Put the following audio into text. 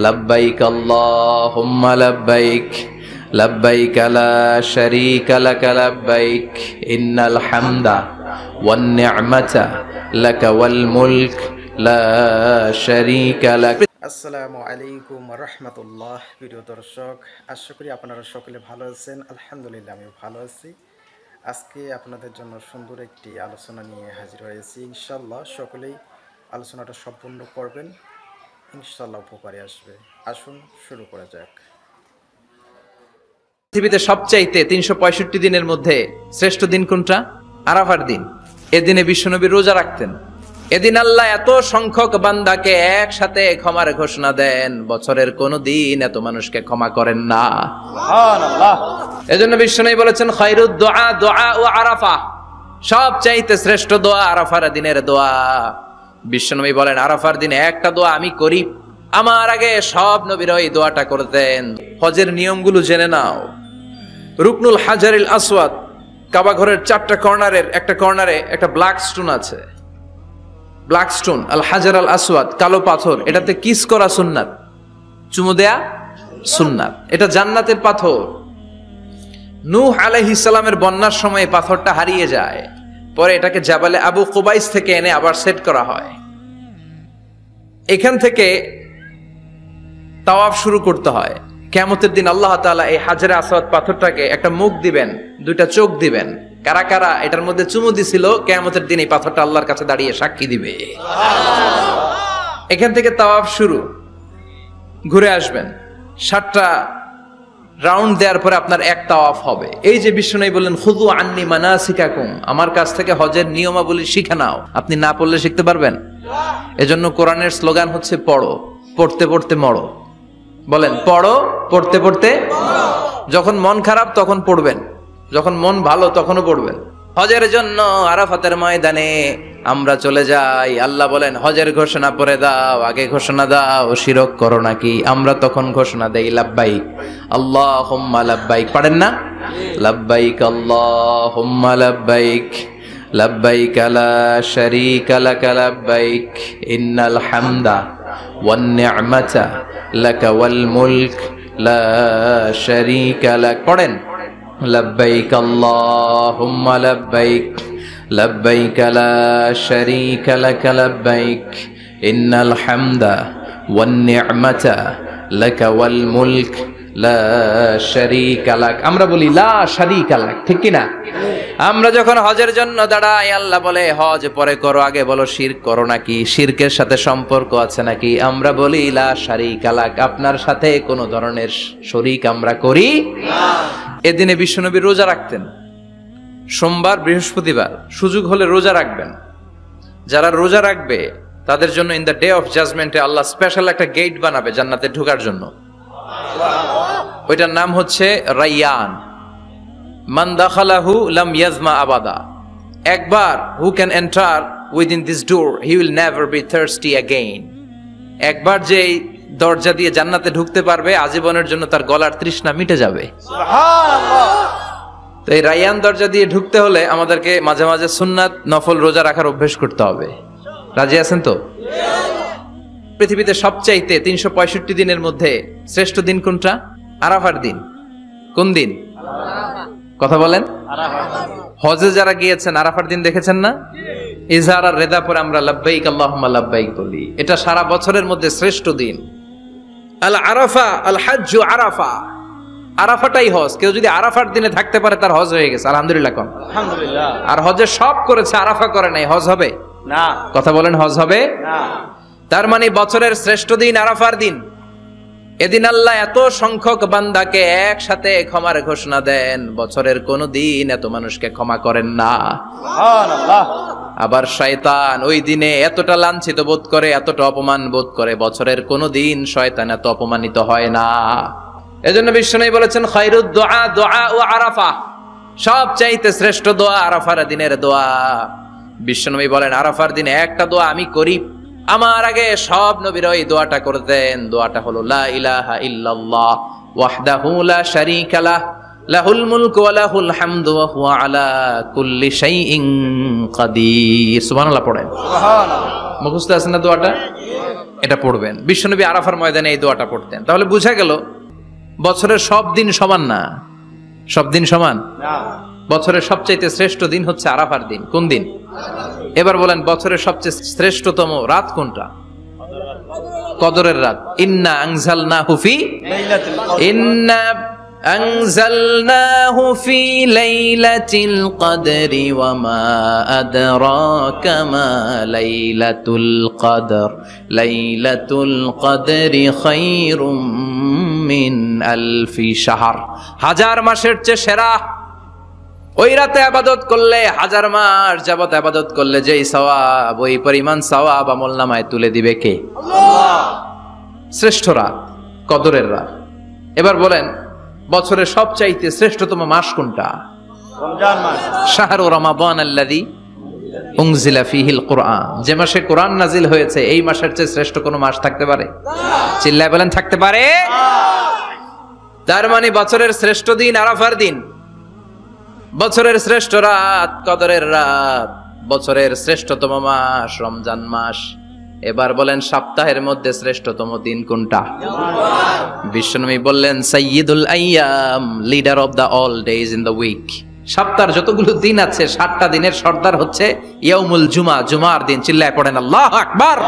লব্বাইক আল্লাহুম্মা লব্বাইক লব্বাইক লা শারীকা লাক লব্বাইক ইন্নাল হামদা ওয়ান নি'মাতা লাকা ওয়াল মুলক লা শারীকা লাক। আসসালামু আলাইকুম রাহমাতুল্লাহ। প্রিয় দর্শক, আশা করি আপনারা সকলে ভালো আছেন। আলহামদুলিল্লাহ আমি ভালো আছি। আজকে আপনাদের জন্য সুন্দর একটি আলোচনা নিয়ে হাজির হয়েছি। ইনশাআল্লাহ সকলেই আলোচনাটা সম্পূর্ণ করবেন, ইনশাআল্লাহ উপকারে আসবে। আসুন শুরু করা যাক। পৃথিবীতে সবচাইতে 365 দিনের মধ্যে শ্রেষ্ঠ দিন কোনটা? আরাফার দিন। এদিনে বিশ্বনবী রোজা রাখতেন। এদিন আল্লাহ এত সংখ্যক বান্দাকে একসাথে ক্ষমার ঘোষণা দেন, বছরের কোন দিন এত মানুষকে ক্ষমা করেন না। সুবহানাল্লাহ। এজন্য বিশ্বনবী বলেছেন খায়রুদ দুআ দুআ ও আরাফা, সবচাইতে শ্রেষ্ঠ দোয়া আরাফার দিনের দোয়া। বিশ্বনবী বলেন আরাফার দিনে একটা দোয়া আমি করি, আমার আগে সব নবীরা এই দোয়াটা করতেন। হজের নিয়মগুলো জেনে নাও। রুকনুল হাজারিল আসওয়াদ, কাবা ঘরের 4টা কর্নারের একটা কর্নারে একটা ব্ল্যাক স্টোন আছে। ব্ল্যাক স্টোন আল হাজার আল আসওয়াদ, কালো পাথর, এটাতে কিস করা সুন্নাত, চুমু দেয়া সুন্নাত। এটা জান্নাতের পাথর। নূহ আলাইহিস সালামের বন্যার সময় পাথরটা হারিয়ে যায়, পরে এটাকে জাবালে আবু কুবাইস থেকে এনে আবার সেট করা হয়। এখান থেকে তাওয়াফ শুরু করতে হয়। কিয়ামতের দিন আল্লাহ তাআলা এই হাজারে আসওয়াদ পাথরটাকে একটা মুখ দিবেন, দুইটা চোখ দিবেন। কারা কারা এটার মধ্যে চুমু দিছিল কিয়ামতের দিন এই পাথরটা আল্লাহর কাছে দাঁড়িয়ে সাক্ষী দিবে। এখান থেকে তাওয়াফ শুরু। ঘুরে আসবেন, 7টা রাউন্ড দেওয়ার পরে আপনার এক তাওয়াফ হবে। এই যে বিশ্বনবী বললেন খুযু আন্নী মানাসিকাকুম, আমার কাছ থেকে হজের নিয়মাবলী শিখে নাও। আপনি না পড়লে শিখতে পারবেন? এজন্য কোরআনের স্লোগান হচ্ছে পড়ো, পড়তে পড়তে মরো। বলেন পড়ো, পড়তে পড়তে। যখন মন খারাপ তখন পড়বেন, যখন মন ভালো তখনও পড়বেন। হজের জন্য আরাফাতের ময়দানে আমরা চলে যাই। আল্লাহ বলেন হজের ঘোষণা পড়ে দাও, আগে ঘোষণা দাও শিরক করো নাকি। আমরা তখন ঘোষণা দেই লাব্বাইক আল্লাহুম্মা লাব্বাইক। পারেন না? লাব্বাইক আল্লাহুম্মা লাব্বাইক লব্বাইক লা শারীকা লাক লব্বাইক ইন্নাল হামদা ওয়ান নি'মাতা লাকা ওয়াল মুলক লা শারীকা লাক। পড়েন লব্বাইক আল্লাহুম্মা লব্বাইক লব্বাইক লা শারীকা লাক লব্বাইক ইন্নাল হামদা ওয়ান নি'মাতা লাকা ওয়াল মুলক লা শারীকা লাক। আমরা বলি লা শারীকা লাক, ঠিক কি না? আমরা যখন হজের জন্য দাঁড়াই আল্লাহ বলে হজ পরে করো, আগে বলো শিরক করো নাকি, শিরকের সাথে সম্পর্ক আছে নাকি। আমরা বলি লা শারীকা লাক, আপনার সাথে কোনো ধরনের শরীক আমরা করি না। এদিনে বিশ্বনবী রোজা রাখতেন। সোমবার, বৃহস্পতিবার সুযোগ হলে রোজা রাখবেন। যারা রোজা রাখবে তাদের জন্য ইন দ্য ডে অফ জাজমেন্টে আল্লাহ স্পেশাল একটা গেট বানাবে জান্নাতে ঢোকার জন্য। ওইটার নাম হচ্ছে রাইয়ান। মান দাখালাহু লাম ইয়াজমা আবাদা। একবার who can enter within this door he will never be thirsty again. একবার যে দরজা দিয়ে জান্নাতে ঢুকতে পারবে আজীবনের জন্য তার গলার তৃষ্ণা মিটে যাবে। সুবহানাল্লাহ। তো এই রাইয়ান দরজা দিয়ে ঢুকতে হলে আমাদেরকে মাঝে মাঝে সুন্নাত নফল রোজা রাখার অভ্যেস করতে হবে। রাজি আছেন তো? পৃথিবীতে সবচাইতে 365 দিনের মধ্যে শ্রেষ্ঠ দিন কোনটা? আরাফার দিন। কোন দিন? কথা বলেন। হজে যারা গিয়েছেন আরাফার দিন দেখেছেন না? ইজহার আর রেদা পরে আমরা লাব্বাইক আল্লাহুম্মা লাব্বাইক বলি। এটা সারা বছরের মধ্যে শ্রেষ্ঠ দিন। আল আরাফা আল হাজ্জু আরাফা, আরাফাটাই হজ। কেউ যদি আরাফার দিনে থাকতে পারে তার হজ হয়ে গেছে। আলহামদুলিল্লাহ কোন? আলহামদুলিল্লাহ। আর হজে সব করেছে, আরাফা করে নাই, হজ হবে না। কথা বলেন হজ হবে না। তার মানে বছরের শ্রেষ্ঠ দিন আরাফার দিন। এদিন আল্লাহ এত সংখ্যক বান্দাকে একসাথে ক্ষমার ঘোষণা দেন, বছরের কোন দিন এত মানুষকে ক্ষমা করেন না। সুবহানাল্লাহ। আবার শয়তান ওই দিনে এতটা লাঞ্ছিত বোধ করে, এতটা অপমান বোধ করে, বছরের কোন দিন শয়তান এত অপমানিত হয় না। এজন্য বিশ্বনবী বলেছেন খায়রুদ দুআ দুআ ও আরাফা, সবচাইতে শ্রেষ্ঠ দোয়া আরাফার দিনের দোয়া। বিশ্বনবী বলেন আরাফার দিনে একটা দোয়া আমি করি, আমার আগে সব নবীরা এই দোয়াটা করতেন। দোয়াটা হলো লা ইলাহা ইল্লাল্লাহ ওয়াহদাহু লা শারীকা লাহ লাহুল মুলকু ওয়া লাহুল হামদু ওয়া হুয়া আলা কুল্লি শাইইন কাদির। সুবহানাল্লাহ পড়েন। সুবহানাল্লাহ। মুখস্থ আছে না দোয়াটা? এটা পড়বেন। বিশ্বনবী আরাফার ময়দানে এই দোয়াটা পড়তেন। তাহলে বোঝা গেল বছরের সব দিন সমান না। সব দিন সমান না। বছরের সবচাইতে শ্রেষ্ঠ দিন হচ্ছে আরাফার দিন। কোন দিন? এবার বলেন বছরের সবচেয়ে শ্রেষ্ঠতম রাত কোনটা? কদরের রাত। ইন্না আনজালনাহু ফি ইন্না আনজালনাহু ফি লাইলাতিল কদরি ওয়া মা আদরাকা মা লাইলাতুল কদর লাইলাতুল কদরি খায়রুম মিন আলফি শাহর। হাজার মাসের চেয়ে সেরা। ওই রাতে ইবাদত করলে হাজার মাস যাবত ইবাদত করলে যেই সওয়াব, ওই পরিমাণ সওয়াব আমলনামায় তুলে দিবে কে? আল্লাহ। শ্রেষ্ঠ রাত কদরের রাত। এবার বলেন বছরের সবচাইতে শ্রেষ্ঠতম মাস কোনটা? রমজান মাস। শাহরু রমাদান আল্লাযী উনজিলা ফীহিল কুরআন। যে মাসে কোরআন নাজিল হয়েছে এই মাসের চেয়ে শ্রেষ্ঠ কোনো মাস থাকতে পারে? চিল্লায় বলেন থাকতে পারে? তার মানে বছরের শ্রেষ্ঠ দিন আরাফার দিন, বছরের শ্রেষ্ঠ রাত কদরের রাত, বছরের শ্রেষ্ঠতম মাস রমজান মাস। এবার বলেন সপ্তাহের মধ্যে শ্রেষ্ঠতম দিন কোনটা? বিশ্বনবী বললেন সাইয়্যিদুল আইয়াম, leader of the all days in the week. সপ্তাহের যতগুলো দিন আছে 7টা দিনের সর্দার হচ্ছে ইয়াউমুল জুমা, জুমার দিন। চিল্লায় পড়েন আল্লাহু আকবার।